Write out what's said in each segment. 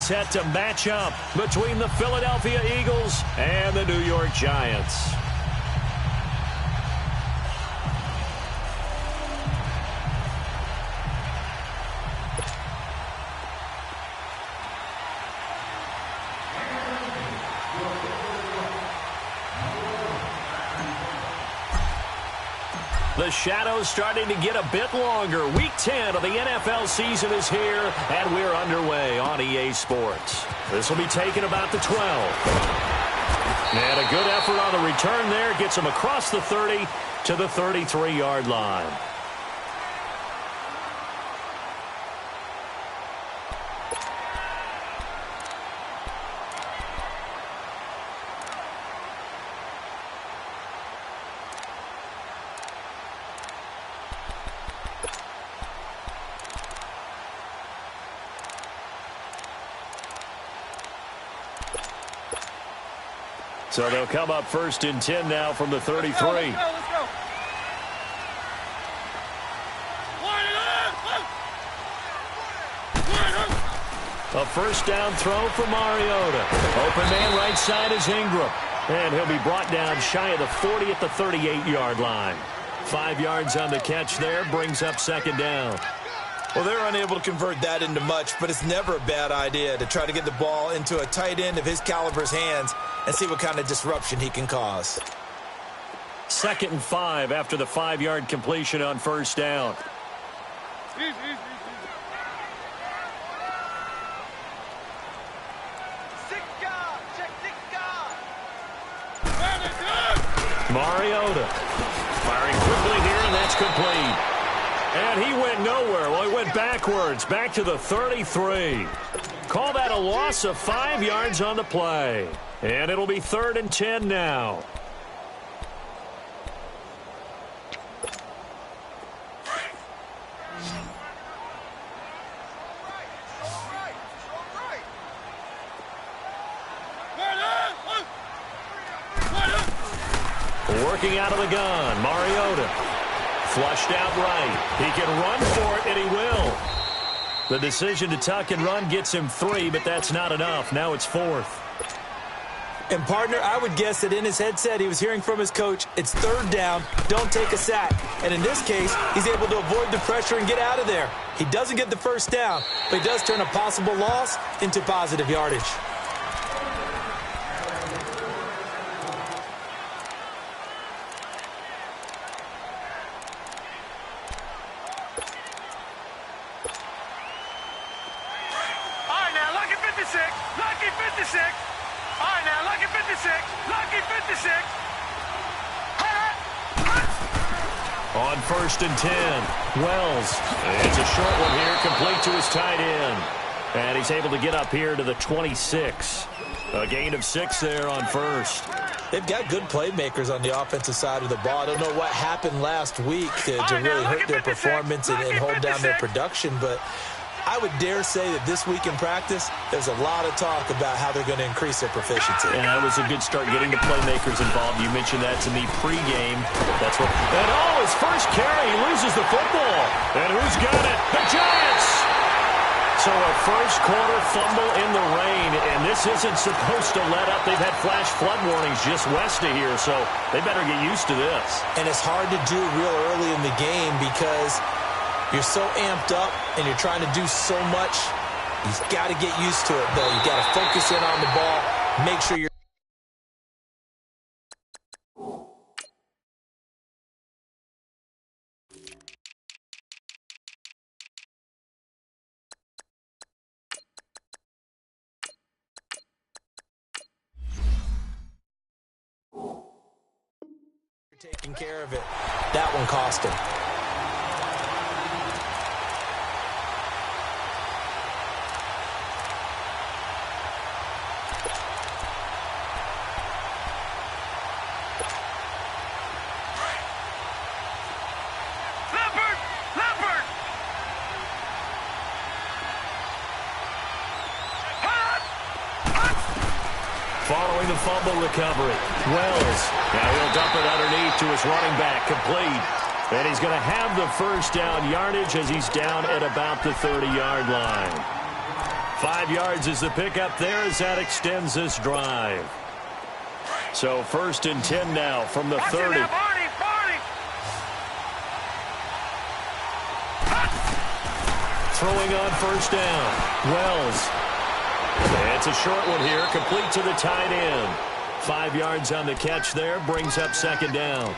set to match up between the Philadelphia Eagles and the New York Giants. The shadow's starting to get a bit longer. Week 10 of the NFL season is here, and we're underway on EA Sports. This will be taken about the 12. And a good effort on the return there gets him across the 30 to the 33-yard line. So they'll come up 1st and 10 now from the 33. Let's go. A first down throw for Mariota. Open man right side is Ingram. And he'll be brought down shy of the 40 at the 38-yard line. 5 yards on the catch there, brings up 2nd down. Well, they're unable to convert that into much, but it's never a bad idea to try to get the ball into a tight end of his caliber's hands and see what kind of disruption he can cause. 2nd and 5 after the 5-yard completion on first down. Mariota firing quickly here, and that's complete. And he went nowhere. Well, he went backwards, back to the 33. Call that a loss of 5 yards on the play. And it'll be 3rd and 10 now. Working out of the gun, Mariota. Flushed out right. He can run for it, and he will. The decision to tuck and run gets him 3, but that's not enough. Now it's 4th. And, partner, I would guess that in his headset he was hearing from his coach, it's 3rd down, don't take a sack. And in this case, he's able to avoid the pressure and get out of there. He doesn't get the first down, but he does turn a possible loss into positive yardage. On 1st and 10, Wells. It's a short one here, complete to his tight end. And he's able to get up here to the 26. A gain of 6 there on 1st. They've got good playmakers on the offensive side of the ball. I don't know what happened last week to really hurt their performance and hold down their production, but I would dare say that this week in practice, there's a lot of talk about how they're going to increase their proficiency. And that was a good start getting the playmakers involved. You mentioned that to me pregame. That's what. And his first carry, he loses the football. And who's got it? The Giants. So a first quarter fumble in the rain, and this isn't supposed to let up. They've had flash flood warnings just west of here, so they better get used to this. And it's hard to do real early in the game because you're so amped up and you're trying to do so much. You've got to get used to it, though. You've got to focus in on the ball, make sure you're taking care of it. That one cost him. Following the fumble recovery, Wells. Now he'll dump it underneath to his running back, complete. And he's going to have the first down yardage as he's down at about the 30-yard line. 5 yards is the pickup there as that extends this drive. So 1st and 10 now from the 30. Throwing on 1st down. Wells. It's a short one here, complete to the tight end. 5 yards on the catch there, brings up 2nd down.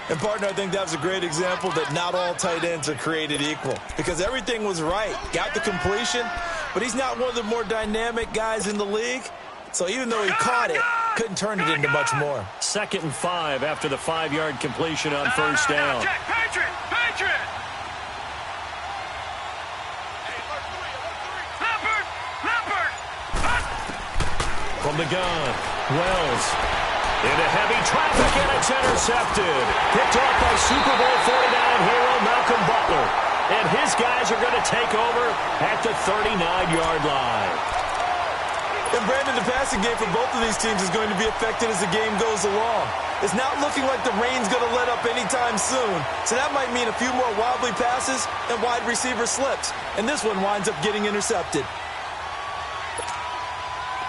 And, partner, I think that was a great example that not all tight ends are created equal because everything was right. Got the completion, but he's not one of the more dynamic guys in the league. So even though he caught it, couldn't turn it into much more. 2nd and 5 after the 5-yard completion on 1st down. Patriot! From the gun, Wells. Into heavy traffic, and it's intercepted. Picked off by Super Bowl 49 hero Malcolm Butler. And his guys are going to take over at the 39-yard line. And, Brandon, the passing game for both of these teams is going to be affected as the game goes along. It's not looking like the rain's going to let up anytime soon. So that might mean a few more wobbly passes and wide receiver slips. And this one winds up getting intercepted.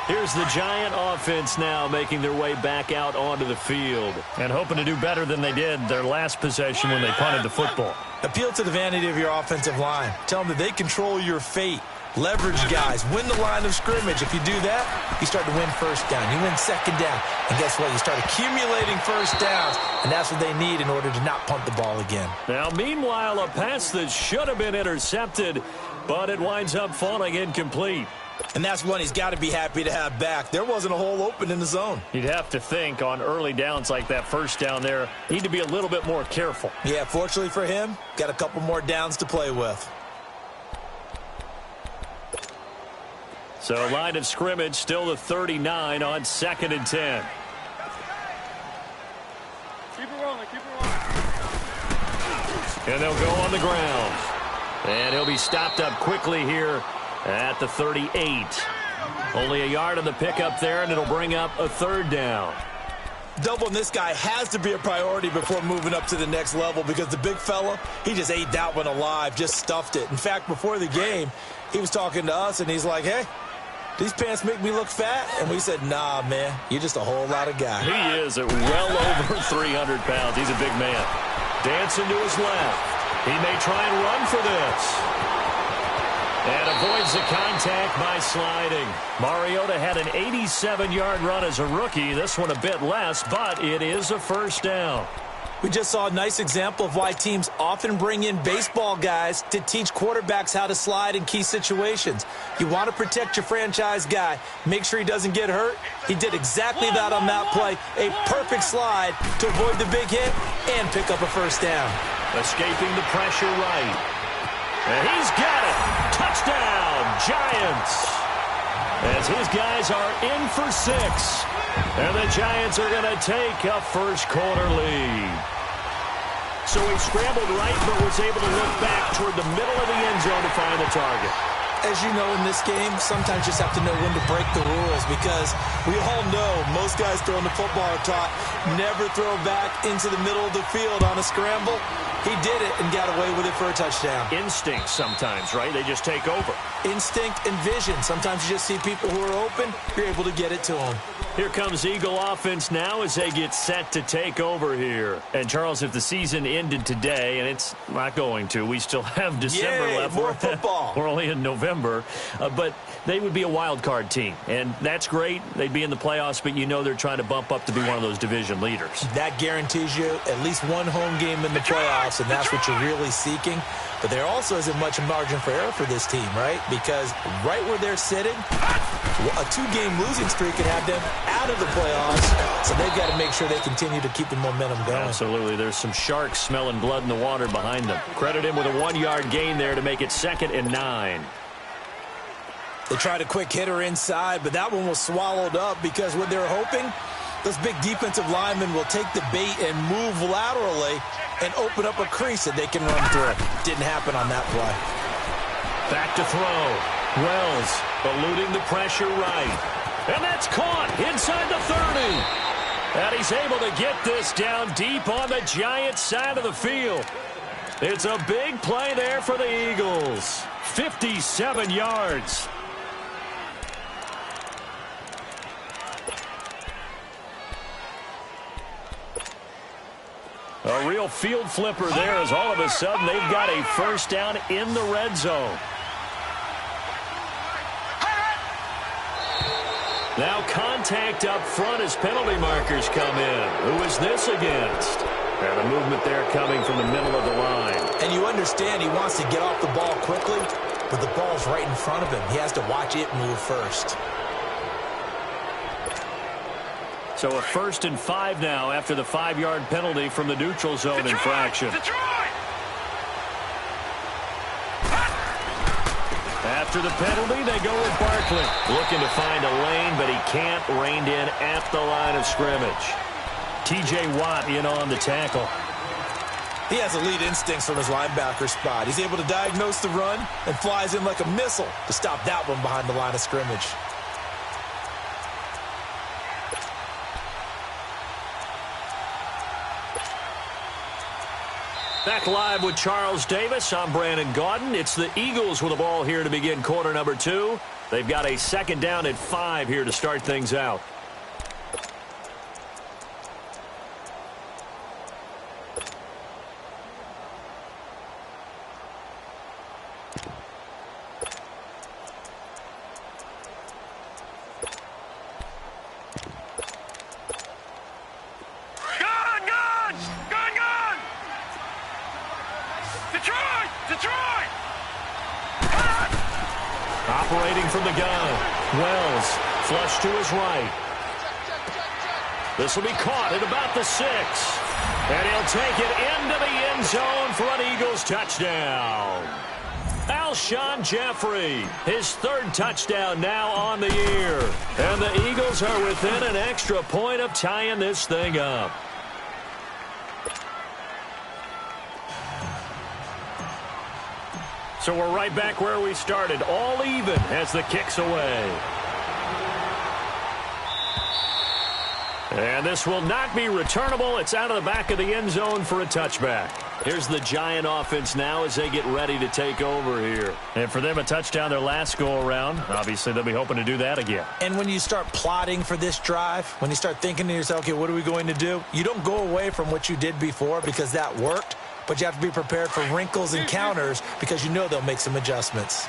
Here's the Giant offense now making their way back out onto the field and hoping to do better than they did their last possession when they punted the football. Appeal to the vanity of your offensive line. Tell them that they control your fate. Leverage guys. Win the line of scrimmage. If you do that, you start to win 1st down. You win 2nd down. And guess what? You start accumulating 1st downs, and that's what they need in order to not punt the ball again. Now, meanwhile, a pass that should have been intercepted, but it winds up falling incomplete. And that's one he's got to be happy to have back. There wasn't a hole open in the zone. You'd have to think on early downs like that 1st down there, need to be a little bit more careful. Yeah, fortunately for him, got a couple more downs to play with. So line of scrimmage still the 39 on 2nd and 10. Keep it rolling. And they'll go on the ground. And he'll be stopped up quickly here at the 38. Only a yard on the pickup there, and it'll bring up a 3rd down. Doubling this guy has to be a priority before moving up to the next level because the big fella, he just ate that one alive, just stuffed it. In fact, before the game, he was talking to us, and he's like, hey, these pants make me look fat? And we said, nah, man, you're just a whole lot of guy. He is at well over 300 pounds. He's a big man. Dancing to his left. He may try and run for this. And avoids the contact by sliding. Mariota had an 87-yard run as a rookie. This one a bit less, but it is a 1st down. We just saw a nice example of why teams often bring in baseball guys to teach quarterbacks how to slide in key situations. You want to protect your franchise guy. Make sure he doesn't get hurt. He did exactly that on that play. A perfect slide to avoid the big hit and pick up a 1st down. Escaping the pressure right. And he's got it. Touchdown, Giants. As his guys are in for 6. And the Giants are going to take a 1st quarter lead. So he scrambled right, but was able to look back toward the middle of the end zone to find the target. As you know, in this game, sometimes you just have to know when to break the rules because we all know most guys throwing the football are taught never throw back into the middle of the field on a scramble. He did it and got away with it for a touchdown. Instinct sometimes, right? They just take over. Instinct and vision. Sometimes you just see people who are open, you're able to get it to them. Here comes Eagle offense now as they get set to take over here. And, Charles, if the season ended today, and it's not going to, we still have December left. More football. We're only in November. But they would be a wild card team. And that's great. They'd be in the playoffs, but you know they're trying to bump up to be one of those division leaders. That guarantees you at least one home game in the playoffs, and that's what you're really seeking. But there also isn't much margin for error for this team, right? Because right where they're sitting, a 2-game losing streak could have them out of the playoffs. So they've got to make sure they continue to keep the momentum going. Absolutely. There's some sharks smelling blood in the water behind them. Credit him with a 1-yard gain there to make it 2nd and 9. They tried a quick hitter inside, but that one was swallowed up because what they're hoping, those big defensive linemen will take the bait and move laterally and open up a crease that they can run through. Didn't happen on that play. Back to throw. Wells eluding the pressure right. And that's caught inside the 30. And he's able to get this down deep on the Giants side of the field. It's a big play there for the Eagles. 57 yards. real field flipper there as all of a sudden they've got a first down in the red zone. Now contact up front as penalty markers come in. Who is this against? And a movement there coming from the middle of the line. And you understand he wants to get off the ball quickly, but the ball's right in front of him. He has to watch it move first. So a 1st and 5 now after the 5-yard penalty from the neutral zone infraction. After the penalty, they go with Barkley. Looking to find a lane, but he can't. Reined in at the line of scrimmage. T.J. Watt in on the tackle. He has elite instincts from his linebacker spot. He's able to diagnose the run and flies in like a missile to stop that one behind the line of scrimmage. Back live with Charles Davis. I'm Brandon Gaudin. It's the Eagles with the ball here to begin quarter number 2. They've got a 2nd down at 5 here to start things out. Operating from the gun. Wells, flush to his right. This will be caught at about the 6. And he'll take it into the end zone for an Eagles touchdown. Alshon Jeffrey, his 3rd touchdown now on the year. And the Eagles are within an extra point of tying this thing up. So we're right back where we started, all even as the kick's away. And this will not be returnable. It's out of the back of the end zone for a touchback. Here's the Giant offense now as they get ready to take over here. And for them, a touchdown their last go-around. Obviously, they'll be hoping to do that again. And when you start plotting for this drive, when you start thinking to yourself, okay, what are we going to do? You don't go away from what you did before because that worked. But you have to be prepared for wrinkles and counters because you know they'll make some adjustments.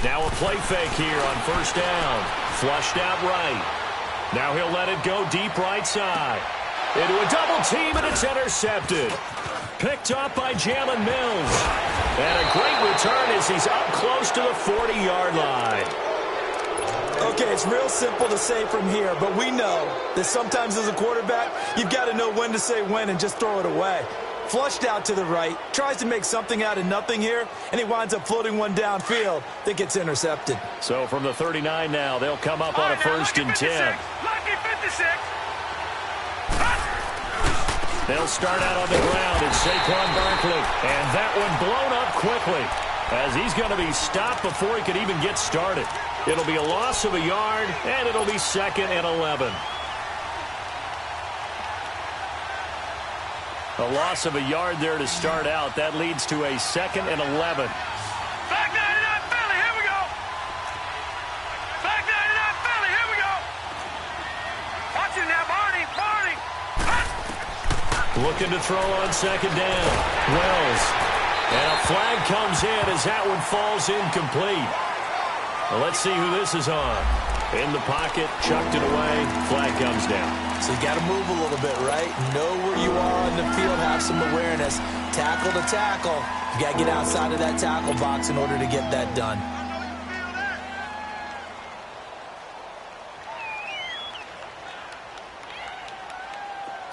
Now a play fake here on 1st down. Flushed out right. Now he'll let it go deep right side. Into a double team, and it's intercepted. Picked up by Jalen Mills. And a great return as he's up close to the 40-yard line. Okay, it's real simple to say from here, but we know that sometimes as a quarterback, you've got to know when to say when and just throw it away. Flushed out to the right, tries to make something out of nothing here, and he winds up floating one downfield that gets intercepted. So from the 39 now, they'll come up on a 1st and 10. Lucky 56. They'll start out on the ground. It's Saquon Barkley. And that one blown up quickly as he's going to be stopped before he could even get started. It'll be a loss of a yard, and it'll be 2nd and 11. A loss of a yard there to start out. That leads to a 2nd and 11. Back 99 Philly, here we go. Back 99 Philly, here we go. Watch it now, Barney. Looking to throw on 2nd down. Wells. And a flag comes in as that one falls incomplete. Well, let's see who this is on. In the pocket, chucked it away. Flag comes down. So you got to move a little bit, right? Know where you are on the field, have some awareness. Tackle to tackle. You got to get outside of that tackle box in order to get that done.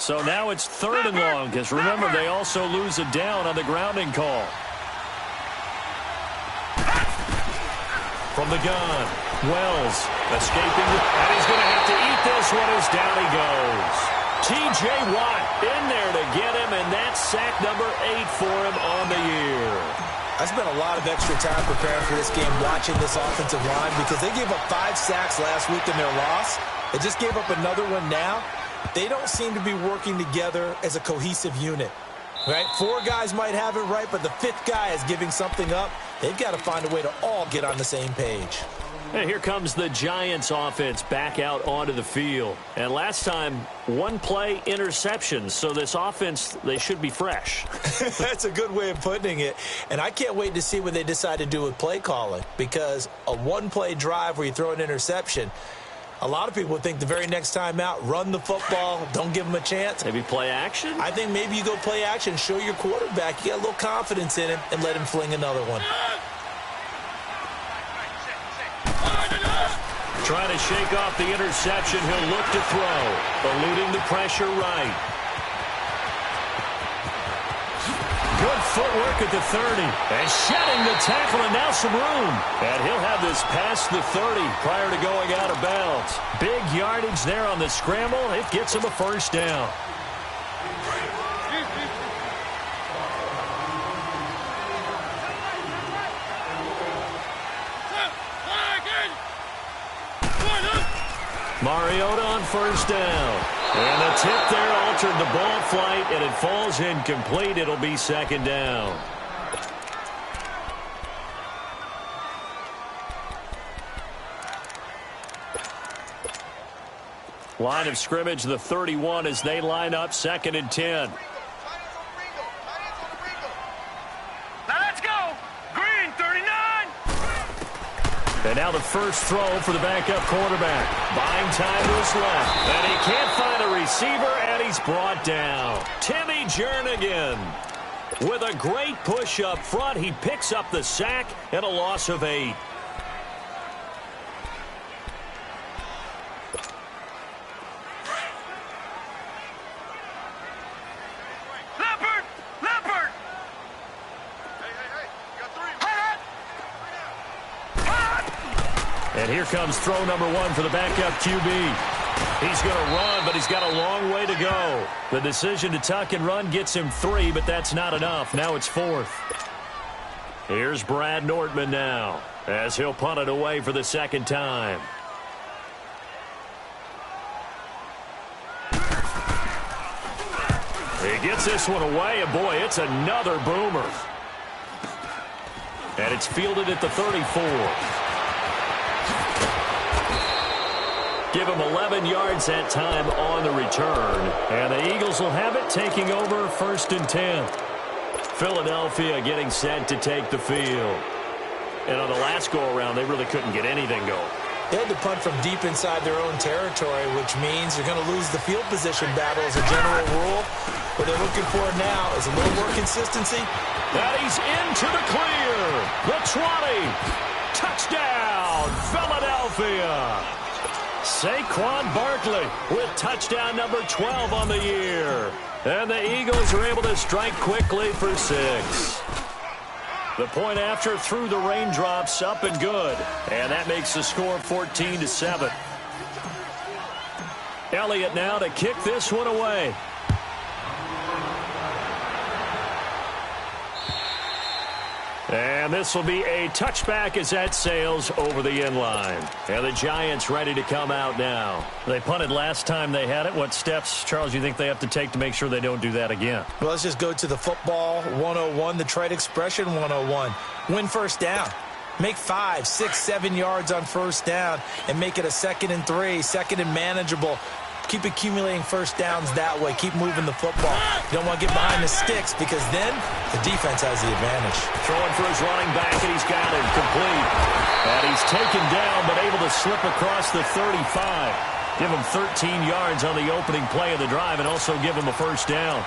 So now it's 3rd and long, because remember, they also lose a down on the grounding call. From the gun, Wells escaping, and he's going to have to eat this one as down he goes. T.J. Watt in there to get him, and that's sack number 8 for him on the year. I spent a lot of extra time preparing for this game watching this offensive line because they gave up 5 sacks last week in their loss. They just gave up another one now. They don't seem to be working together as a cohesive unit. Right? 4 guys might have it right, but the 5th guy is giving something up. They've got to find a way to all get on the same page. And here comes the Giants offense back out onto the field. And last time, 1 play interceptions. So this offense, they should be fresh. That's a good way of putting it. And I can't wait to see what they decide to do with play calling. Because a 1-play drive where you throw an interception, a lot of people think the very next time out, run the football, don't give them a chance. Maybe play action? I think maybe you go play action, show your quarterback, you got a little confidence in him, and let him fling another one. Trying to shake off the interception. He'll look to throw. Eluding the pressure right. Good footwork at the 30. And shedding the tackle, and now some room. And he'll have this past the 30 prior to going out of bounds. Big yardage there on the scramble. It gets him a first down. Mariota on first down. And the tip there altered the ball flight, and it falls incomplete. It'll be second down. Line of scrimmage, the 31, as they line up 2nd and 10. And now the first throw for the backup quarterback. Buying time to his left. And he can't find a receiver, and he's brought down. Timmy Jernigan with a great push up front. He picks up the sack and a loss of 8. And here comes throw number 1 for the backup QB. He's going to run, but he's got a long way to go. The decision to tuck and run gets him 3, but that's not enough. Now it's 4th. Here's Brad Nortman now, as he'll punt it away for the 2nd time. He gets this one away, and boy, it's another boomer. And it's fielded at the 34. Give him 11 yards that time on the return. And the Eagles will have it, taking over 1st and 10. Philadelphia getting set to take the field. And on the last go-around, they really couldn't get anything going. They had to punt from deep inside their own territory, which means you're going to lose the field position battle as a general rule. What they're looking for now is a little more consistency. That he's into the clear. The 20. Touchdown, Philadelphia. Saquon Barkley with touchdown number 12 on the year. And the Eagles are able to strike quickly for 6. The point after through the raindrops, up and good. And that makes the score 14-7. Elliott now to kick this one away. And this will be a touchback as that sails over the end line. And the Giants ready to come out now. They punted last time they had it. What steps, Charles, you think they have to take to make sure they don't do that again? Well, let's just go to the football 101, the trade expression 101. Win first down. Make 5, 6, 7 yards on first down and make it a 2nd and 3, 2nd and manageable. Keep accumulating first downs that way. Keep moving the football. You don't want to get behind the sticks because then the defense has the advantage. Throwing for his running back, and he's got him complete. And he's taken down but able to slip across the 35. Give him 13 yards on the opening play of the drive and also give him a first down.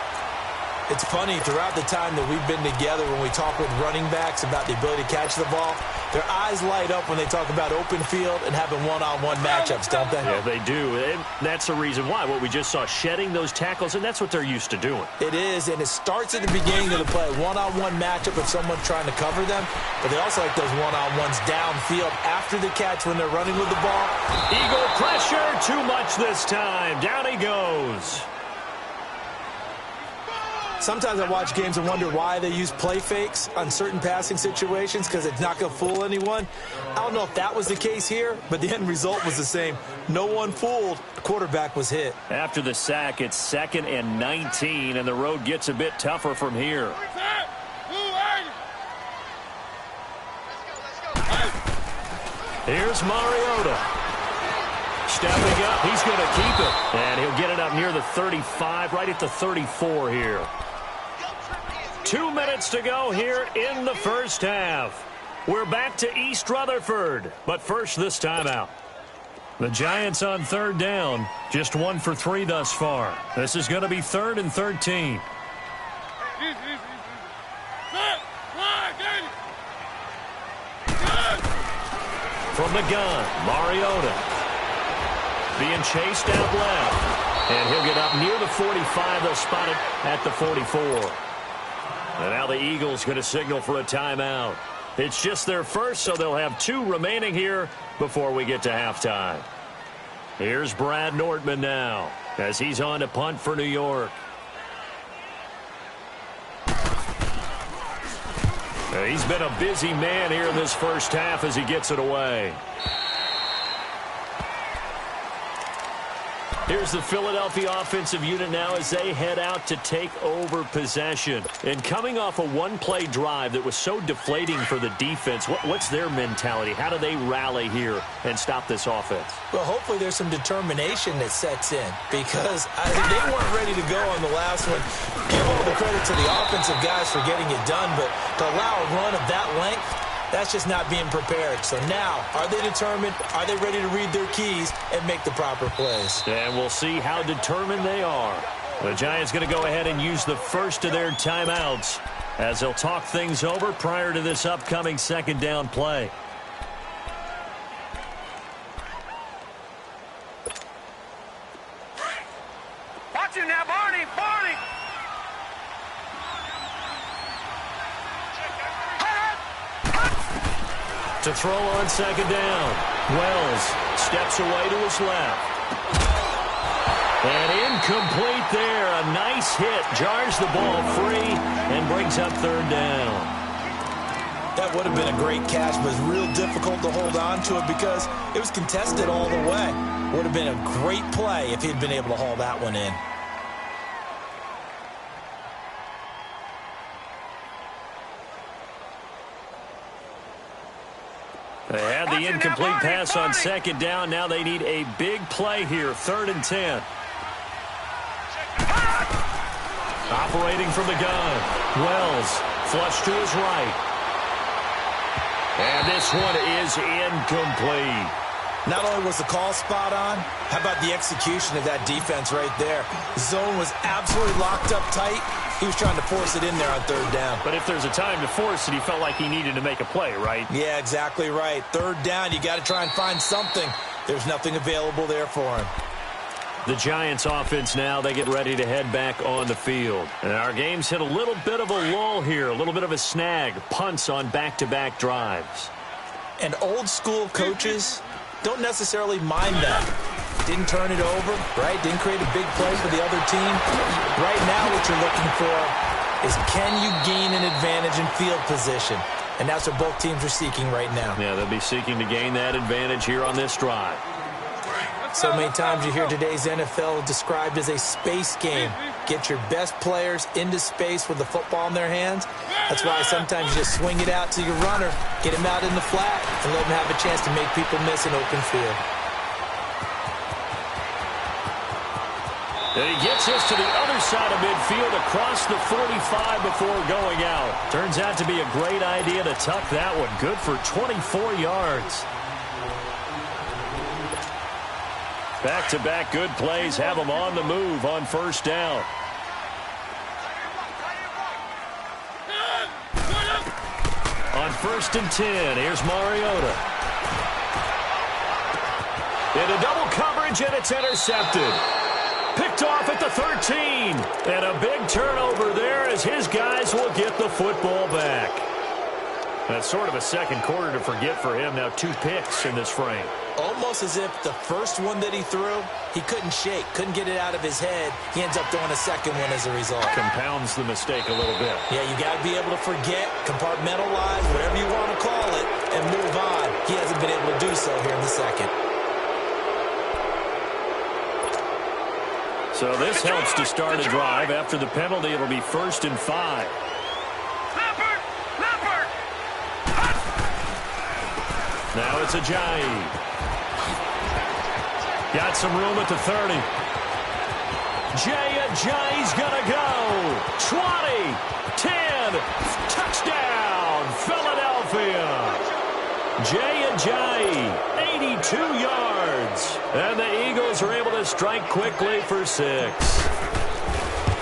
It's funny, throughout the time that we've been together, when we talk with running backs about the ability to catch the ball, their eyes light up when they talk about open field and having one-on-one matchups, don't they? Yeah, they do. And that's the reason why. What we just saw, shedding those tackles, and that's what they're used to doing. It is, and it starts at the beginning of the play. One-on-one matchup if someone's trying to cover them, but they also like those one-on-ones downfield after the catch when they're running with the ball. Eagle pressure, too much this time. Down he goes. Sometimes I watch games and wonder why they use play fakes on certain passing situations because it's not going to fool anyone. I don't know if that was the case here, but the end result was the same. No one fooled. The quarterback was hit. After the sack, it's 2nd and 19, and the road gets a bit tougher from here. Here's Mariota. Stepping up, he's going to keep it. And he'll get it up near the 35, right at the 34 here. 2 minutes to go here in the first half. We're back to East Rutherford, but first this timeout. The Giants on 3rd down, just 1 for 3 thus far. This is going to be 3rd and 13. From the gun, Mariota. Being chased out left. And he'll get up near the 45. They'll spot it at the 44. And now the Eagles going to signal for a timeout. It's just their first, so they'll have 2 remaining here before we get to halftime. Here's Brad Nortman now as he's on to punt for New York. He's been a busy man here in this first half as he gets it away. Here's the Philadelphia offensive unit now as they head out to take over possession. And coming off a one-play drive that was so deflating for the defense, what's their mentality? How do they rally here and stop this offense? Well, hopefully there's some determination that sets in because they weren't ready to go on the last one. Give all the credit to the offensive guys for getting it done, but to allow a run of that length, that's just not being prepared. So now, are they determined? Are they ready to read their keys and make the proper plays? And we'll see how determined they are. The Giants going to go ahead and use the first of their timeouts as they'll talk things over prior to this upcoming 2nd down play. Watch him now, Barney! Barney! To throw on 2nd down. Wells steps away to his left. And incomplete there. A nice hit. Jars the ball free and brings up 3rd down. That would have been a great catch, but it's real difficult to hold on to it because it was contested all the way. Would have been a great play if he'd been able to haul that one in. They had the incomplete pass on 2nd down. Now they need a big play here. 3rd and 10. Operating from the gun. Wells flush to his right. And this one is incomplete. Not only was the call spot on, how about the execution of that defense right there? The zone was absolutely locked up tight. He was trying to force it in there on 3rd down. But if there's a time to force it, he felt like he needed to make a play, right? Yeah, exactly right. 3rd down, you got to try and find something. There's nothing available there for him. The Giants offense now, they get ready to head back on the field. And our game's hit a little bit of a lull here, a little bit of a snag. Punts on back-to-back drives. And old school coaches don't necessarily mind that. Didn't turn it over, right? Didn't create a big play for the other team. Right now what you're looking for is can you gain an advantage in field position? And that's what both teams are seeking right now. Yeah, they'll be seeking to gain that advantage here on this drive. So many times you hear today's NFL described as a space game. Get your best players into space with the football in their hands. That's why sometimes you just swing it out to your runner, get him out in the flat, and let him have a chance to make people miss an open field. And he gets us to the other side of midfield across the 45 before going out. Turns out to be a great idea to tuck that one. Good for 24 yards. Back-to-back good plays have them on the move on 1st down. On 1st and 10, here's Mariota. Into double coverage, and it's intercepted. Picked off at the 13. And a big turnover there as his guys will get the football back. That's sort of a second quarter to forget for him. Now 2 picks in this frame. almost as if the first one that he threw, he couldn't shake, couldn't get it out of his head. He ends up throwing a second one as a result. Compounds the mistake a little bit. Yeah, you got to be able to forget, compartmentalize, whatever you want to call it, and move on. He hasn't been able to do so here in the second. So this helps to start a drive. After the penalty, it'll be 1st and 5. Now it's Ajayi. Got some room at the 30. Ajayi's gonna go. 20, 10, touchdown, Philadelphia. Ajayi, 82 yards. And the Eagles are able to strike quickly for 6.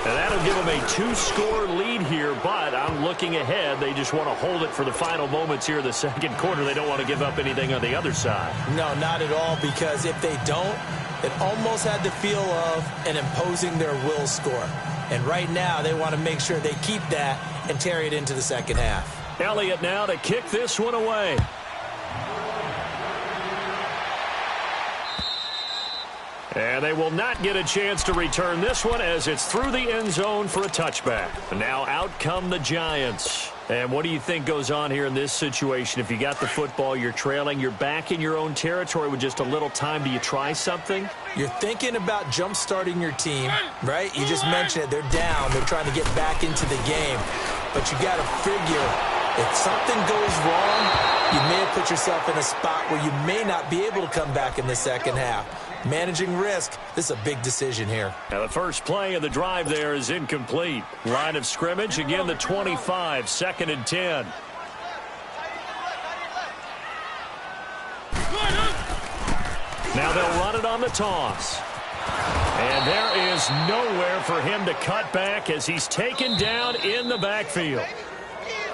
And that'll give them a 2-score lead here, but I'm looking ahead. They just want to hold it for the final moments here in the second quarter. They don't want to give up anything on the other side. No, not at all, because if they don't, it almost had the feel of an imposing their will score. And right now, they want to make sure they keep that and carry it into the second half. Elliott now to kick this one away. And they will not get a chance to return this one as it's through the end zone for a touchback. And now out come the Giants. And what do you think goes on here in this situation? If you got the football, you're trailing, you're back in your own territory with just a little time. Do you try something? You're thinking about jump-starting your team, right? You just mentioned it. They're down. They're trying to get back into the game. But you got to figure, if something goes wrong, you may have put yourself in a spot where you may not be able to come back in the second half. Managing risk, this is a big decision here. Now the first play of the drive there is incomplete. Line of scrimmage, again the 25, 2nd and 10. Now they'll run it on the toss. And there is nowhere for him to cut back as he's taken down in the backfield.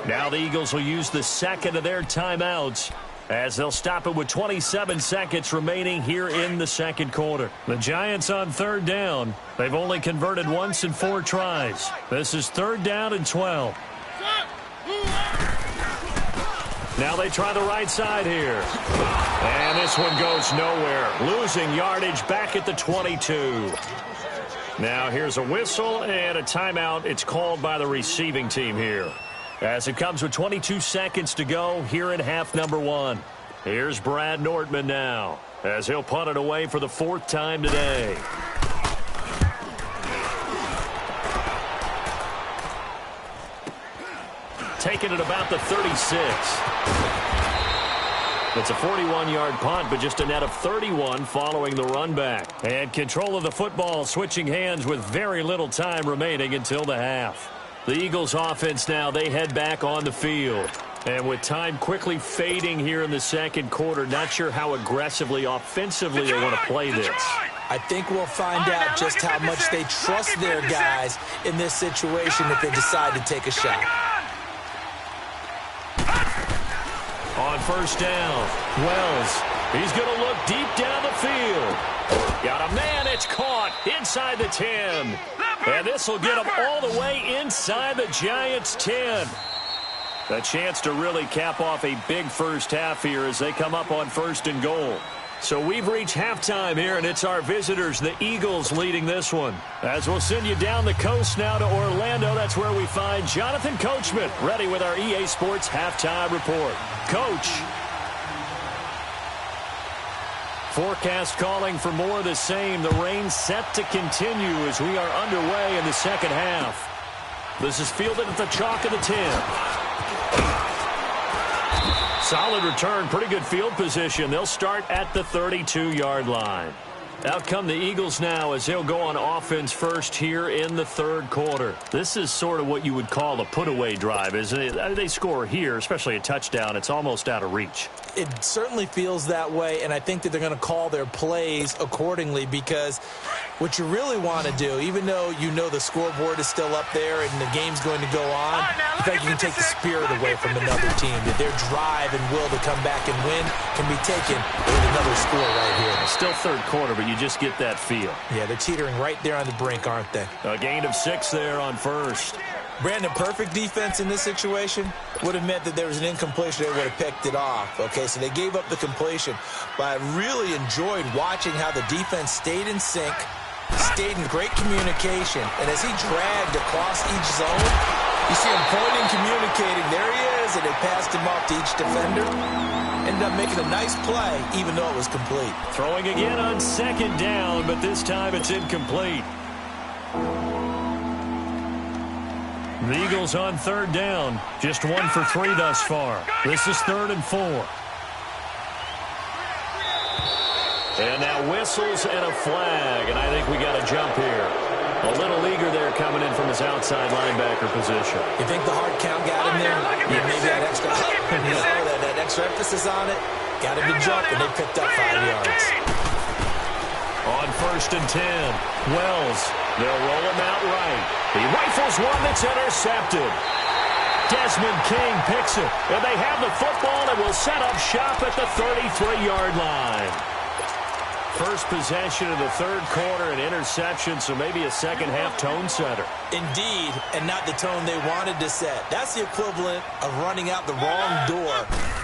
Now the Eagles will use the second of their timeouts as they'll stop it with 27 seconds remaining here in the second quarter. The Giants on 3rd down. They've only converted once in 4 tries. This is 3rd down and 12. Now they try the right side here. And this one goes nowhere. Losing yardage back at the 22. Now here's a whistle and a timeout. It's called by the receiving team here. As it comes with 22 seconds to go here in half number 1. Here's Brad Nortman now as he'll punt it away for the 4th time today. Taking it about the 36. It's a 41-yard punt, but just a net of 31 following the run back. And control of the football switching hands with very little time remaining until the half. The Eagles offense now, they head back on the field. And with time quickly fading here in the second quarter, not sure how aggressively, offensively they want to play this. I think we'll find out just how much they trust their guys in this situation if they decide to take a shot. On 1st down, Wells, he's going to look deep down the field. Got a man, it's caught inside the 10. And this will get them all the way inside the Giants' 10. A chance to really cap off a big first half here as they come up on 1st and goal. So we've reached halftime here, and it's our visitors, the Eagles, leading this one. As we'll send you down the coast now to Orlando, that's where we find Jonathan Coachman, ready with our EA Sports Halftime Report. Coach. Forecast calling for more of the same. The rain set to continue as we are underway in the second half. This is fielded at the chalk of the 10. Solid return, pretty good field position. They'll start at the 32-yard line. Out come the Eagles now as they'll go on offense first here in the 3rd quarter. This is sort of what you would call a put-away drive, isn't it? They score here, especially a touchdown. It's almost out of reach. It certainly feels that way, and I think that they're going to call their plays accordingly because what you really want to do, even though you know the scoreboard is still up there and the game's going to go on, in fact, you can take the spirit away from another team. That their drive and will to come back and win can be taken with another score right here. Still 3rd quarter, but you just get that feel. Yeah, they're teetering right there on the brink, aren't they? A gain of 6 there on 1st. Brandon, perfect defense in this situation would have meant that there was an incompletion. They would have picked it off. Okay, so they gave up the completion. But I really enjoyed watching how the defense stayed in sync, stayed in great communication. And as he dragged across each zone, you see him pointing, communicating. There he is, and they passed him off to each defender. Ended up making a nice play, even though it was complete. Throwing again on second down, but this time it's incomplete. The Eagles on third down. Just 1 for 3 thus far. This is 3rd and 4. And now whistles and a flag, and I think we got a jump here. A little eager there coming in from his outside linebacker position. You think the hard count got him there? Yeah, maybe that extra, that extra emphasis on it. Got him to jump, and they picked up 5 yards. On 1st and 10, Wells. They'll roll him out right. He rifles one that's intercepted. Desmond King picks it, and they have the football and will set up shop at the 33-yard line. First possession of the third quarter, an interception, so maybe a second-half tone setter. Indeed, and not the tone they wanted to set. That's the equivalent of running out the wrong door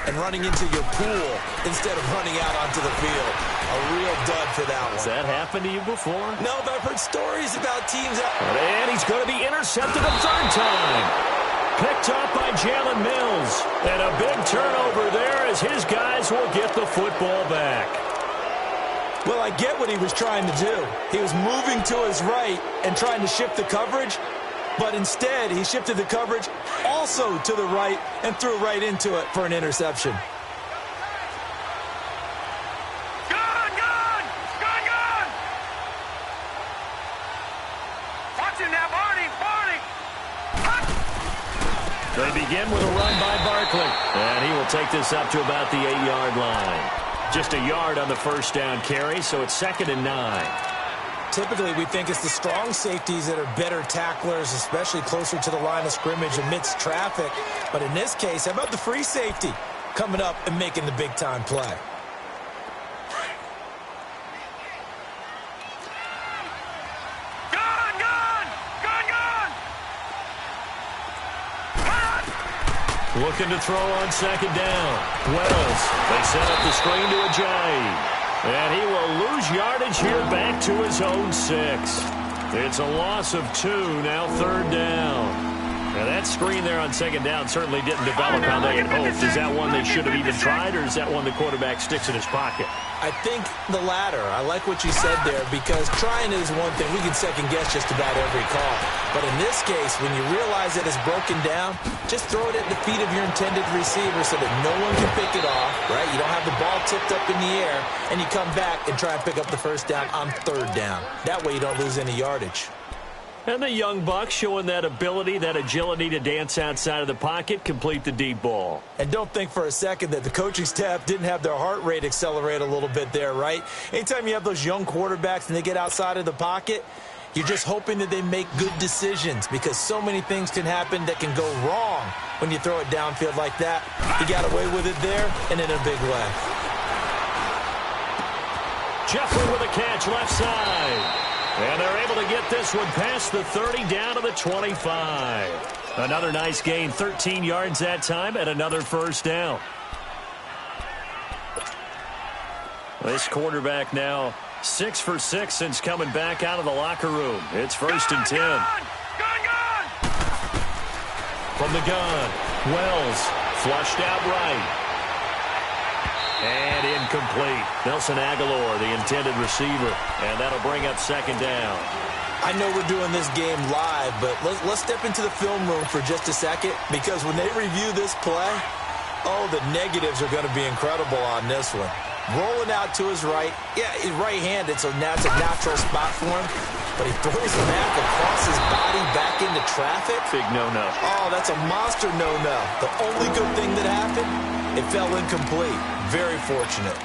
and running into your pool instead of running out onto the field. A real dud for that one. Has that happened to you before? No, but I've heard stories about teams that... And he's going to be intercepted a third time. Picked up by Jalen Mills. And a big turnover there as his guys will get the football back. Well, I get what he was trying to do. He was moving to his right and trying to shift the coverage, but instead he shifted the coverage also to the right and threw right into it for an interception. Good! Watch him now, Barney! They begin with a run by Barkley, and he will take this up to about the 8-yard line. Just a yard on the first down carry, so it's 2nd and 9. Typically, we think it's the strong safeties that are better tacklers, especially closer to the line of scrimmage amidst traffic. But in this case, how about the free safety coming up and making the big-time play? Looking to throw on 2nd down. Wells, they set up the screen to Ajayi. And he will lose yardage here back to his own 6. It's a loss of 2, now 3rd down. Now that screen there on 2nd down certainly didn't develop how they had hoped. Is that one they should have even tried, or is that one the quarterback sticks in his pocket? I think the latter. I like what you said there, because trying is one thing. We can second-guess just about every call. But in this case, when you realize that it's broken down, just throw it at the feet of your intended receiver so that no one can pick it off, right? You don't have the ball tipped up in the air, and you come back and try and pick up the first down on 3rd down. That way you don't lose any yardage. And the young buck showing that ability, that agility to dance outside of the pocket, complete the deep ball. And don't think for a second that the coaching staff didn't have their heart rate accelerate a little bit there, right? Anytime you have those young quarterbacks and they get outside of the pocket, you're just hoping that they make good decisions, because so many things can happen that can go wrong when you throw it downfield like that. He got away with it there and in a big way. Jeffrey with a catch left side. And they're able to get this one past the 30 down to the 25. Another nice gain, 13 yards that time, and another first down. This quarterback now 6 for 6 since coming back out of the locker room. It's 1st and 10. From the gun, Wells flushed out right. And incomplete. Nelson Aguilar, the intended receiver. And that'll bring up 2nd down. I know we're doing this game live, but let's step into the film room for just a second, because when they review this play, oh, the negatives are going to be incredible on this one. Rolling out to his right. Yeah, he's right-handed, so now it's a natural spot for him. But he throws the back across his body back into traffic. Big no-no. Oh, that's a monster no-no. The only good thing that happened, it fell incomplete. Very fortunate.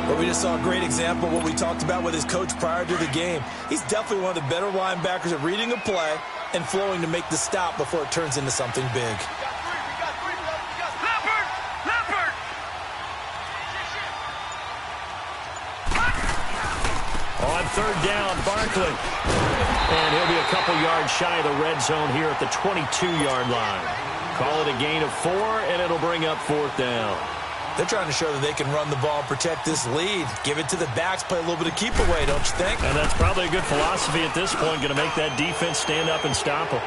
But we just saw a great example of what we talked about with his coach prior to the game. He's definitely one of the better linebackers at reading a play and flowing to make the stop before it turns into something big. On third down, Barkley. And he'll be a couple yards shy of the red zone here at the 22-yard line. Call it a gain of 4, and it'll bring up fourth down. They're trying to show that they can run the ball and protect this lead. Give it to the backs, play a little bit of keep away, don't you think? And that's probably a good philosophy at this point, going to make that defense stand up and stop them.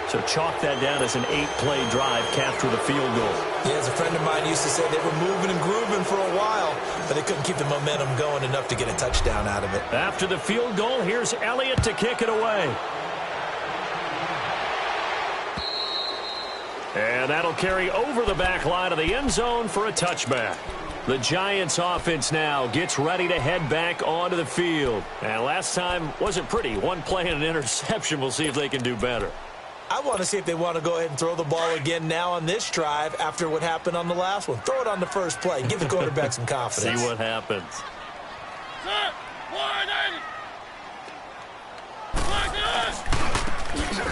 So chalk that down as an 8-play drive, capture the field goal. Yeah, as a friend of mine used to say, they were moving and grooving for a while, but they couldn't keep the momentum going enough to get a touchdown out of it. After the field goal, here's Elliott to kick it away. And that'll carry over the back line of the end zone for a touchback. The Giants offense now gets ready to head back onto the field. And last time wasn't pretty. One play and an interception. We'll see if they can do better. I want to see if they want to go ahead and throw the ball again now on this drive after what happened on the last one. Throw it on the first play. Give the quarterback some confidence. See what happens. Set. 180.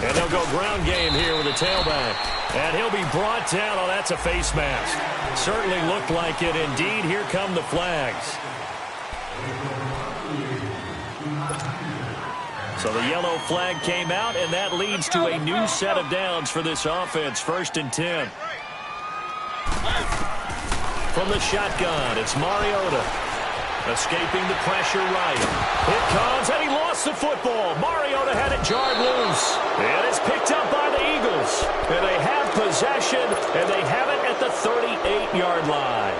And they'll go ground game here with a tailback. And he'll be brought down. Oh, that's a face mask. Certainly looked like it. Indeed, here come the flags. So the yellow flag came out, and that leads to a new set of downs for this offense. 1st and 10. From the shotgun, it's Mariota. Escaping the pressure right. It comes, and he lost the football. Mariota had it jarred loose. And it's picked up by the Eagles. And they have possession, and they have it at the 38-yard line.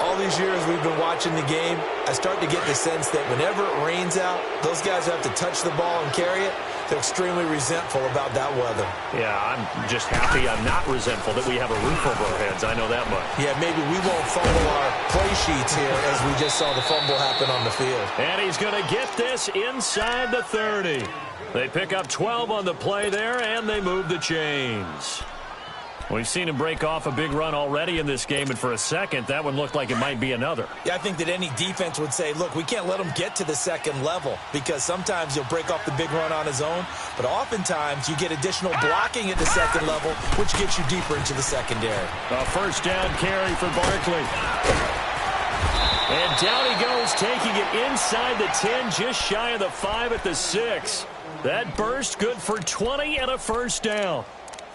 All these years we've been watching the game, I start to get the sense that whenever it rains out, those guys who have to touch the ball and carry it, they're extremely resentful about that weather. Yeah, I'm just happy I'm not resentful that we have a roof over our heads. I know that much. Yeah, maybe we won't fumble our play sheets here as we just saw the fumble happen on the field. And he's going to get this inside the 30. They pick up 12 on the play there, and they move the chains. We've seen him break off a big run already in this game, and for a second, that one looked like it might be another. Yeah, I think that any defense would say, look, we can't let him get to the second level because sometimes he'll break off the big run on his own, but oftentimes you get additional blocking at the second level, which gets you deeper into the secondary. A first down carry for Barkley. And down he goes, taking it inside the 10, just shy of the 5 at the 6. That burst good for 20 and a first down.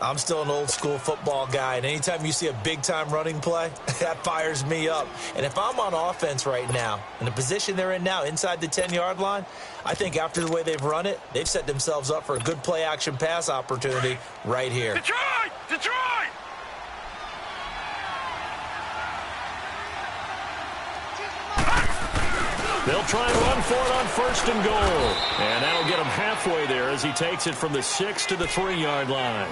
I'm still an old-school football guy, and anytime you see a big-time running play, that fires me up. And if I'm on offense right now, in the position they're in now, inside the 10-yard line, I think after the way they've run it, they've set themselves up for a good play-action pass opportunity right here. Detroit! Detroit! They'll try and run for it on 1st and goal. And that'll get him halfway there as he takes it from the 6 to the 3-yard line.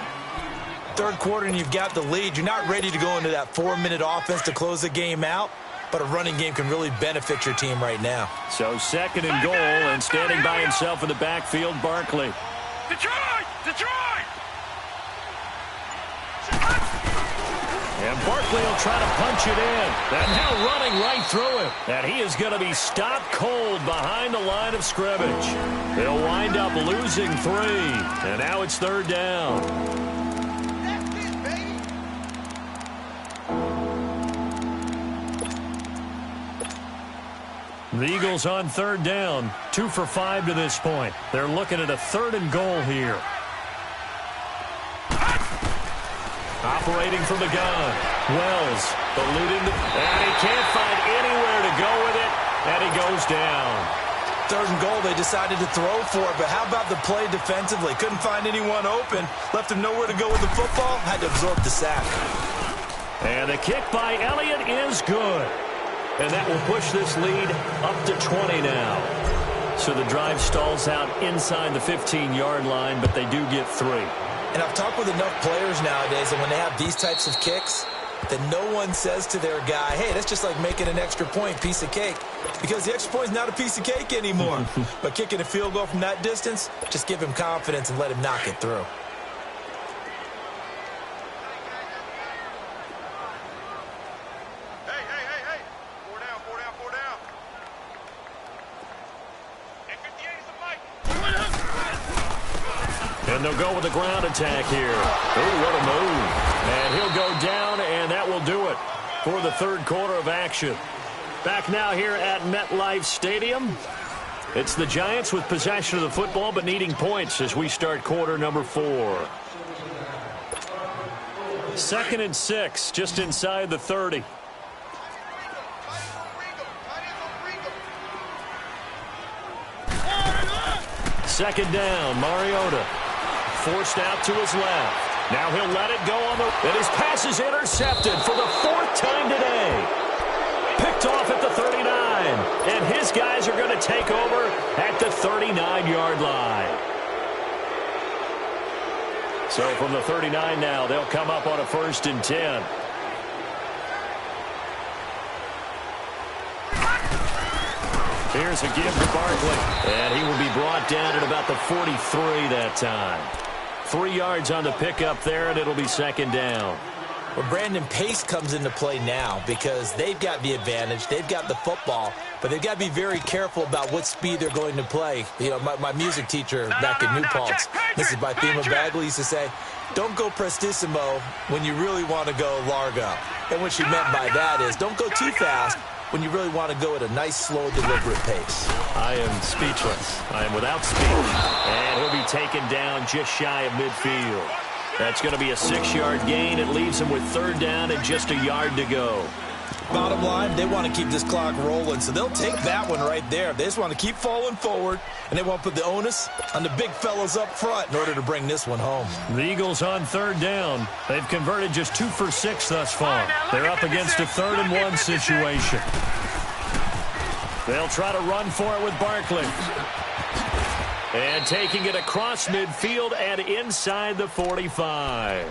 Third quarter and you've got the lead. You're not ready to go into that 4-minute offense to close the game out, but a running game can really benefit your team right now. So 2nd and goal, and standing by himself in the backfield, Barkley. Detroit! Detroit! And Barkley will try to punch it in. And now running right through him. And he is going to be stopped cold behind the line of scrimmage. They'll wind up losing 3. And now it's 3rd down. The Eagles on 3rd down. 2 for 5 to this point. They're looking at a 3rd and goal here. Operating from the gun. Wells eluding and he can't find anywhere to go with it, and he goes down. 3rd and goal, they decided to throw for it, but how about the play defensively? Couldn't find anyone open, left him nowhere to go with the football, had to absorb the sack. And the kick by Elliott is good. And that will push this lead up to 20 now. So the drive stalls out inside the 15-yard line, but they do get 3. And I've talked with enough players nowadays, and when they have these types of kicks, that no one says to their guy, hey, that's just like making an extra point, piece of cake. Because the extra point is not a piece of cake anymore. But kicking a field goal from that distance, just give him confidence and let him knock it through. Hey. 4 down, 4 down, 4 down. And 58 is the mic. And they'll go with the ground attack here. Oh, what a move. And he'll go down, and that will do it for the 3rd quarter of action. Back now here at MetLife Stadium. It's the Giants with possession of the football but needing points as we start quarter number 4. 2nd and 6, just inside the 30. Second down, Mariota. Forced out to his left. Now he'll let it go on the... And his pass is intercepted for the 4th time today. Picked off at the 39. And his guys are going to take over at the 39-yard line. So from the 39 now, they'll come up on a 1st and 10. Here's a give to Barkley. And he will be brought down at about the 43 that time. 3 yards on the pickup there, and it'll be 2nd down. Well, Brandon, pace comes into play now because they've got the advantage. They've got the football, but they've got to be very careful about what speed they're going to play. You know, my music teacher back in New Paltz, Mrs. Bythema Bagley, used to say, don't go prestissimo when you really want to go largo. And what she meant by that is don't go too fast when you really want to go at a nice, slow, deliberate pace. I am speechless. I am without speech. And he'll be taken down just shy of midfield. That's going to be a 6-yard gain. It leaves him with 3rd down and just a yard to go. Bottom line, they want to keep this clock rolling, so they'll take that one right there. They just want to keep falling forward, and they want to put the onus on the big fellas up front in order to bring this one home. The Eagles on 3rd down. They've converted just 2 for 6 thus far. They're up against a 3rd and 1 situation. They'll try to run for it with Barkley. And taking it across midfield and inside the 45.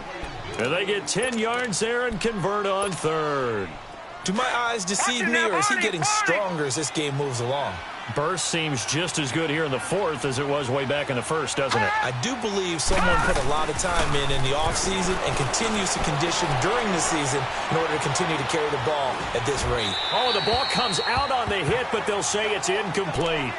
And they get 10 yards there and convert on 3rd. Do my eyes deceive me, or is he getting stronger as this game moves along? Burst seems just as good here in the 4th as it was way back in the 1st, doesn't it? I do believe someone put a lot of time in the offseason and continues to condition during the season in order to continue to carry the ball at this rate. Oh, the ball comes out on the hit, but they'll say it's incomplete.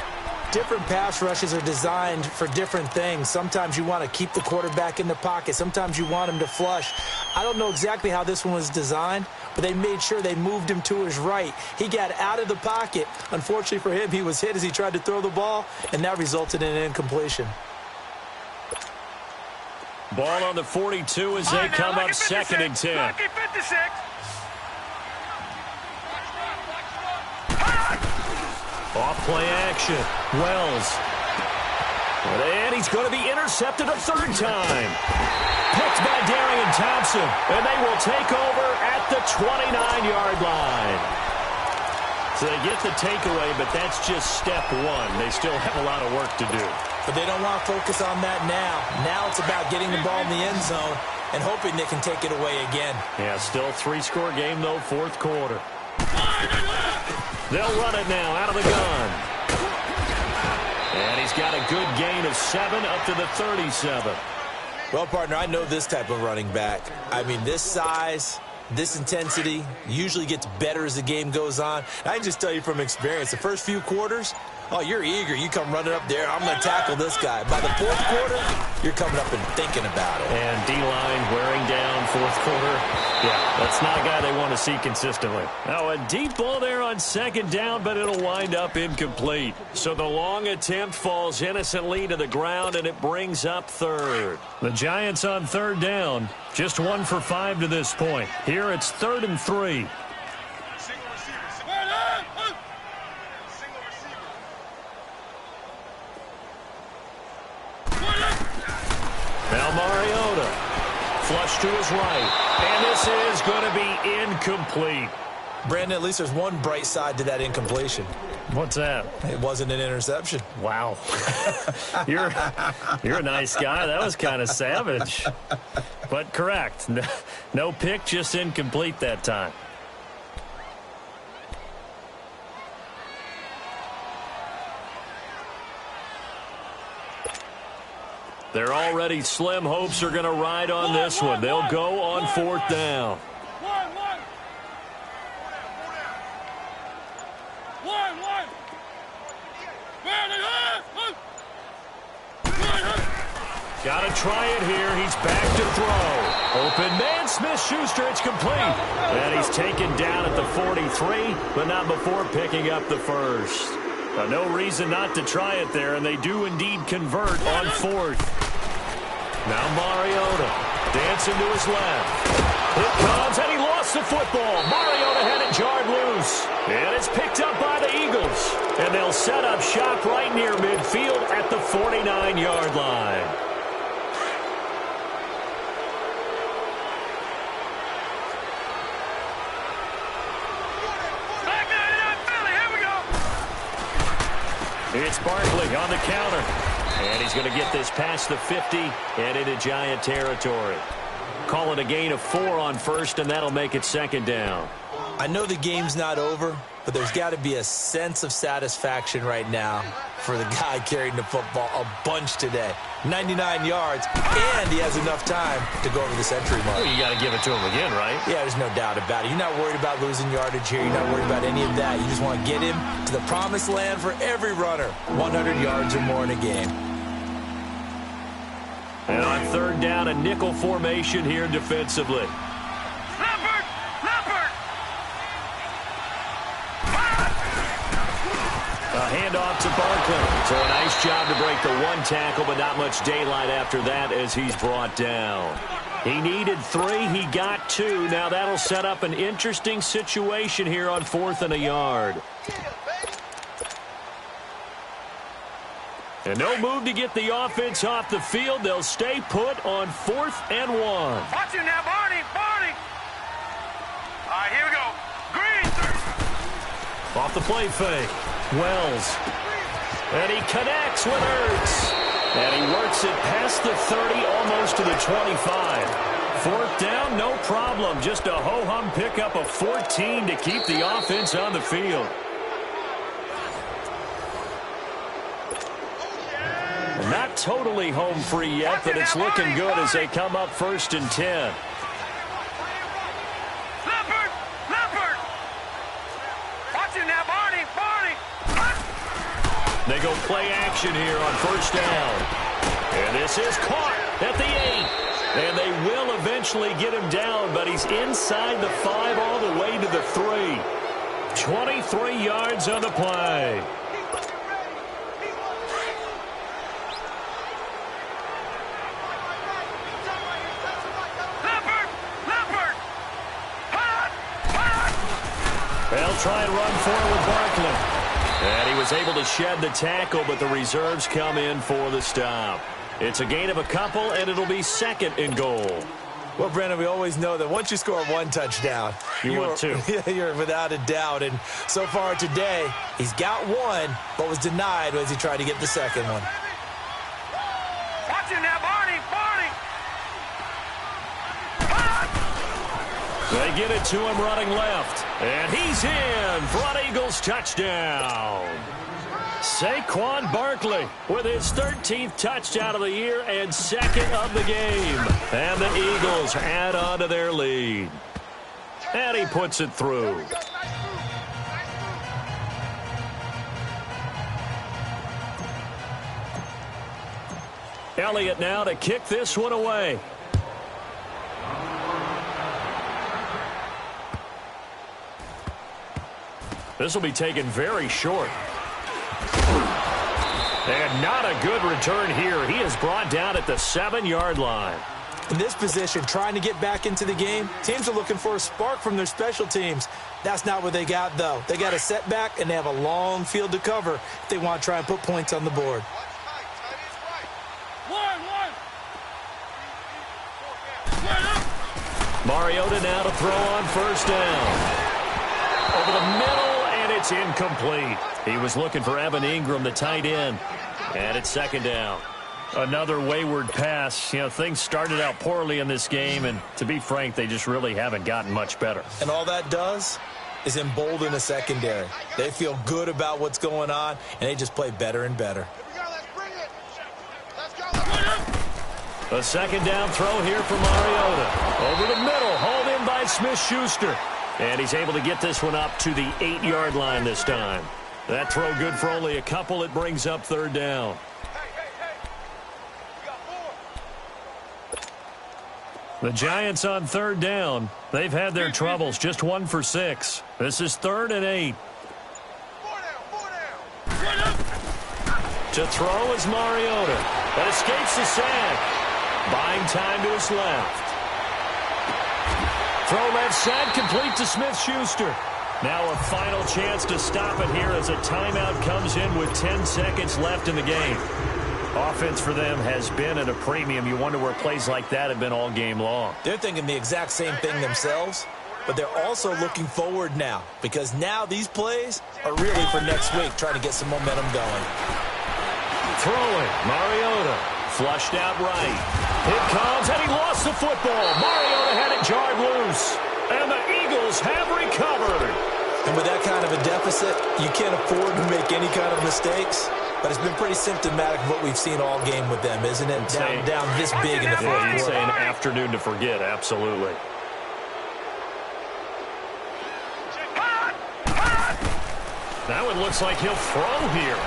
Different pass rushes are designed for different things. Sometimes you want to keep the quarterback in the pocket. Sometimes you want him to flush. I don't know exactly how this one was designed, but they made sure they moved him to his right. He got out of the pocket. Unfortunately for him, he was hit as he tried to throw the ball, and that resulted in an incompletion. Ball on the 42 as they come up 2nd and 10. Off play action. Wells. And he's going to be intercepted a 3rd time. Picked by Darian Thompson. And they will take over at the 29-yard line. So they get the takeaway, but that's just step 1. They still have a lot of work to do. But they don't want to focus on that now. Now it's about getting the ball in the end zone and hoping they can take it away again. Yeah, still 3-score game, though, 4th quarter. They'll run it now out of the gun. And he's got a good gain of 7 up to the 37. Well, partner, I know this type of running back. I mean, this size, this intensity usually gets better as the game goes on. I can just tell you from experience, the first few quarters, oh, you're eager. You come running up there. I'm going to tackle this guy. By the 4th quarter, you're coming up and thinking about it. And D-line wearing down 4th quarter. Yeah, that's not a guy they want to see consistently. Now, a deep ball there on 2nd down, but it'll wind up incomplete. So the long attempt falls innocently to the ground, and it brings up 3rd. The Giants on 3rd down, just 1 for 5 to this point. Here it's 3rd and 3. Now Mariota, flush to his right, and this is going to be incomplete. Brandon, at least there's one bright side to that incompletion. What's that? It wasn't an interception. Wow. You're a nice guy. That was kind of savage. But correct. No pick, just incomplete that time. They're already slim hopes are going to ride on this one. They'll go on 4th down. Got to try it here. He's back to throw. Open man, Smith-Schuster. It's complete. And he's taken down at the 43, but not before picking up the 1st. No reason not to try it there, and they do indeed convert on fourth. Now Mariota dancing to his left. It comes, and he lost the football. Mariota had it jarred loose. And it's picked up by the Eagles. And they'll set up shop right near midfield at the 49-yard line. It's Barkley on the counter. And he's going to get this past the 50 and into Giant territory. Call it a gain of 4 on first, and that'll make it second down. I know the game's not over, but there's got to be a sense of satisfaction right now for the guy carrying the football a bunch today. 99 yards, and he has enough time to go over the century mark. Well, you got to give it to him again, right? Yeah, there's no doubt about it. You're not worried about losing yardage here. You're not worried about any of that. You just want to get him to the promised land for every runner. 100 yards or more in a game. And on third down, a nickel formation here defensively. Leopard! Leopard! A handoff to Barkley. So a nice job to break the one tackle, but not much daylight after that as he's brought down. He needed 3. He got 2. Now that'll set up an interesting situation here on 4th and a yard. And no move to get the offense off the field. They'll stay put on 4th and 1. Watch it now, Barney! Barney! All right, here we go. Green! Off the play fake. Wells. And he connects with Ertz. And he works it past the 30, almost to the 25. 4th down, no problem. Just a ho-hum pickup of 14 to keep the offense on the field. Not totally home free yet, but it's looking good as they come up 1st and 10. Leopard! Leopard! Watch it now, Barney! Barney! They go play action here on 1st down. And this is caught at the 8. And they will eventually get him down, but he's inside the 5 all the way to the 3. 23 yards on the play. They'll try and run forward Barkley. And he was able to shed the tackle, but the reserves come in for the stop. It's a gain of a couple, and it'll be 2nd and goal. Well, Brandon, we always know that once you score 1 touchdown, you want 2. You're without a doubt. And so far today, he's got 1, but was denied as he tried to get the second one. Watch it now, Barney! Barney! They get it to him running left. And he's in. Front Eagles touchdown. Saquon Barkley with his 13th touchdown of the year and 2nd of the game. And the Eagles add on to their lead. And he puts it through. Elliott now to kick this one away. This will be taken very short. And not a good return here. He is brought down at the 7-yard line. In this position, trying to get back into the game, teams are looking for a spark from their special teams. That's not what they got, though. They got a setback, and they have a long field to cover if they want to try and put points on the board. Mariota now to throw on 1st down. Over the middle, and it's incomplete. He was looking for Evan Ingram, the tight end. And it's 2nd down. Another wayward pass. You know, things started out poorly in this game, and to be frank, they just really haven't gotten much better. And all that does is embolden the secondary. They feel good about what's going on, and they just play better and better. A 2nd down throw here for Mariota. Over the middle, hauled in by Smith-Schuster. And he's able to get this one up to the 8-yard line this time. That throw good for only a couple. It brings up 3rd down. The Giants on 3rd down. They've had their troubles, just 1 for 6. This is 3rd and 8. 4 down, 4 down. To throw is Mariota. That escapes the sack. Buying time to his left. Throw left side, complete to Smith-Schuster. Now a final chance to stop it here as a timeout comes in with 10 seconds left in the game. Offense for them has been at a premium. You wonder where plays like that have been all game long. They're thinking the exact same thing themselves, but they're also looking forward now because now these plays are really for next week, trying to get some momentum going. Throwing, Mariota, flushed out right. It comes, and he lost the football. Mariota had it jarred loose, and the Eagles have recovered. And with that kind of a deficit, you can't afford to make any kind of mistakes. But it's been pretty symptomatic of what we've seen all game with them, isn't it? Down this big in the fourth quarter. You'd say an afternoon to forget, absolutely. Now it looks like he'll throw here.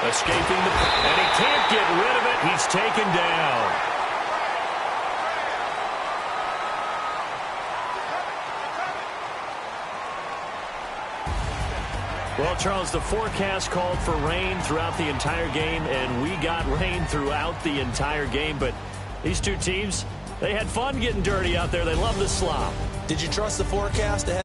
Escaping and he can't get rid of it. He's taken down. Well, Charles, the forecast called for rain throughout the entire game, and we got rain throughout the entire game. But these two teams, they had fun getting dirty out there. They love the slop. Did you trust the forecast ahead?